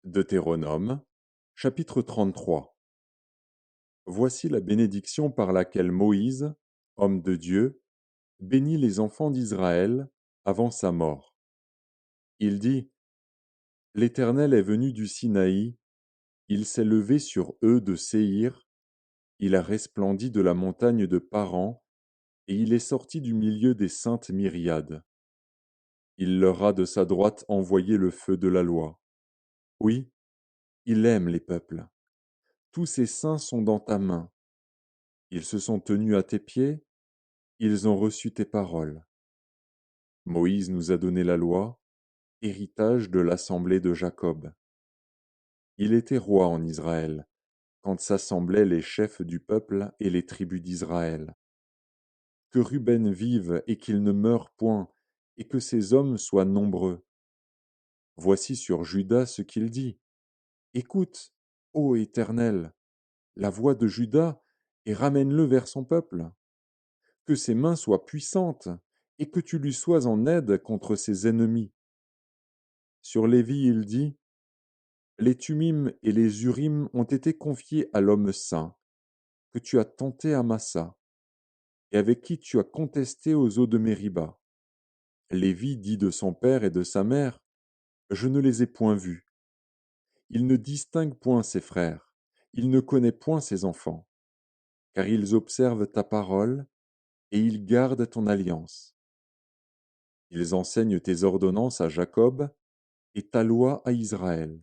Deutéronome, chapitre 33. Voici la bénédiction par laquelle Moïse, homme de Dieu, bénit les enfants d'Israël avant sa mort. Il dit: L'Éternel est venu du Sinaï, il s'est levé sur eux de Séhir, il a resplendi de la montagne de Paran, et il est sorti du milieu des saintes myriades. Il leur a de sa droite envoyé le feu de la loi. Oui, il aime les peuples. Tous ses saints sont dans ta main. Ils se sont tenus à tes pieds, ils ont reçu tes paroles. Moïse nous a donné la loi, héritage de l'assemblée de Jacob. Il était roi en Israël, quand s'assemblaient les chefs du peuple et les tribus d'Israël. Que Ruben vive et qu'il ne meure point, et que ses hommes soient nombreux. Voici sur Juda ce qu'il dit. Écoute, ô Éternel, la voix de Juda, et ramène-le vers son peuple. Que ses mains soient puissantes, et que tu lui sois en aide contre ses ennemis. Sur Lévi, il dit: Les Thummim et les Urim ont été confiés à l'homme saint, que tu as tenté à Massa, et avec qui tu as contesté aux eaux de Mériba. Lévi dit de son père et de sa mère: Je ne les ai point vus. Il ne distingue point ses frères, il ne connaît point ses enfants, car ils observent ta parole, et ils gardent ton alliance. Ils enseignent tes ordonnances à Jacob, et ta loi à Israël.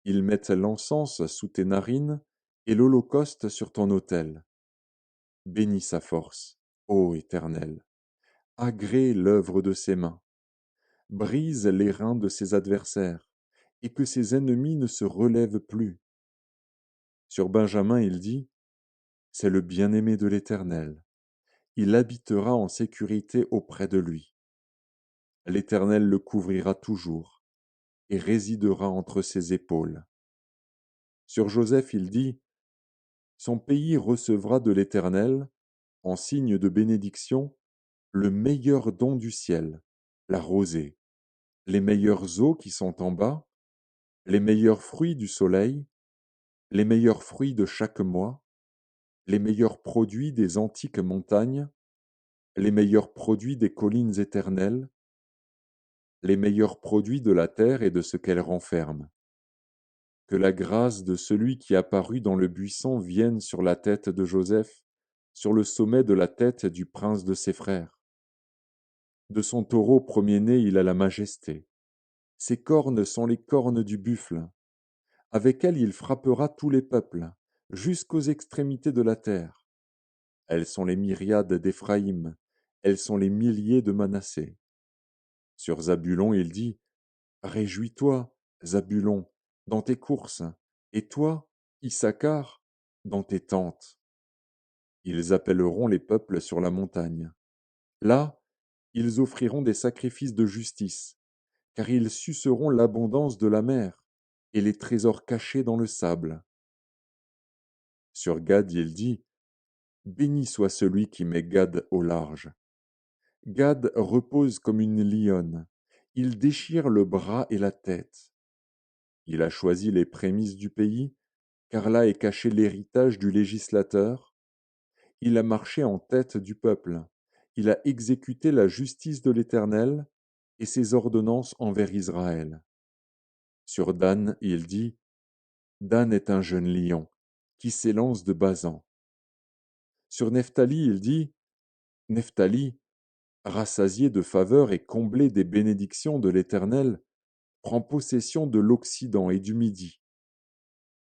Ils mettent l'encens sous tes narines, et l'holocauste sur ton autel. Bénis sa force, ô Éternel. Agrée l'œuvre de ses mains. Brise les reins de ses adversaires, et que ses ennemis ne se relèvent plus. Sur Benjamin, il dit: C'est le bien-aimé de l'Éternel. Il habitera en sécurité auprès de lui. L'Éternel le couvrira toujours, et résidera entre ses épaules. Sur Joseph, il dit: Son pays recevra de l'Éternel, en signe de bénédiction, le meilleur don du ciel, la rosée, les meilleures eaux qui sont en bas, les meilleurs fruits du soleil, les meilleurs fruits de chaque mois, les meilleurs produits des antiques montagnes, les meilleurs produits des collines éternelles, les meilleurs produits de la terre et de ce qu'elle renferme. Que la grâce de celui qui apparut dans le buisson vienne sur la tête de Joseph, sur le sommet de la tête du prince de ses frères. De son taureau premier-né il a la majesté. Ses cornes sont les cornes du buffle. Avec elles il frappera tous les peuples, jusqu'aux extrémités de la terre. Elles sont les myriades d'Éphraïm, elles sont les milliers de Manassé. Sur Zabulon il dit: Réjouis-toi, Zabulon, dans tes courses, et toi, Issachar, dans tes tentes. Ils appelleront les peuples sur la montagne. Là, ils offriront des sacrifices de justice, car ils suceront l'abondance de la mer et les trésors cachés dans le sable. Sur Gad, il dit: Béni soit celui qui met Gad au large. Gad repose comme une lionne, il déchire le bras et la tête. Il a choisi les prémices du pays, car là est caché l'héritage du législateur. Il a marché en tête du peuple, il a exécuté la justice de l'Éternel et ses ordonnances envers Israël. Sur Dan, il dit: Dan est un jeune lion, qui s'élance de Basan. Sur Nephtali, il dit: Nephtali, rassasié de faveur et comblé des bénédictions de l'Éternel, prend possession de l'Occident et du Midi.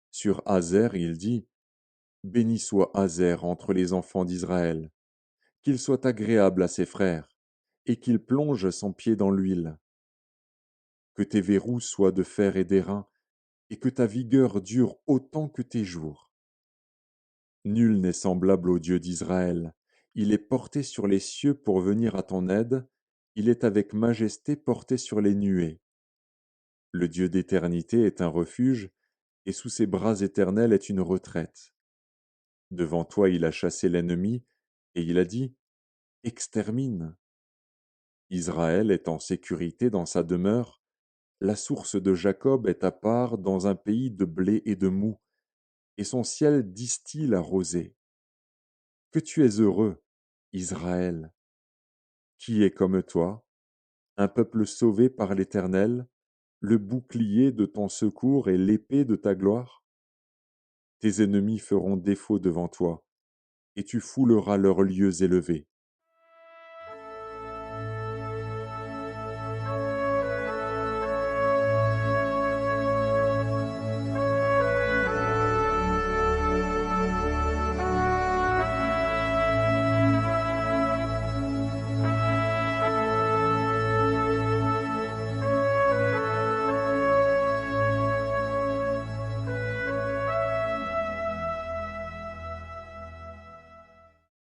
Sur Azer, il dit: Béni soit Azer entre les enfants d'Israël, qu'il soit agréable à ses frères, et qu'il plonge son pied dans l'huile. Que tes verrous soient de fer et d'airain, et que ta vigueur dure autant que tes jours. Nul n'est semblable au Dieu d'Israël. Il est porté sur les cieux pour venir à ton aide, il est avec majesté porté sur les nuées. Le Dieu d'éternité est un refuge, et sous ses bras éternels est une retraite. Devant toi il a chassé l'ennemi, et il a dit: Extermine. Israël est en sécurité dans sa demeure, La source de Jacob est à part dans un pays de blé et de moût, et son ciel distille la rosée. Que tu es heureux, Israël, qui est comme toi, un peuple sauvé par l'Éternel, le bouclier de ton secours et l'épée de ta gloire. Tes ennemis feront défaut devant toi, et tu fouleras leurs lieux élevés.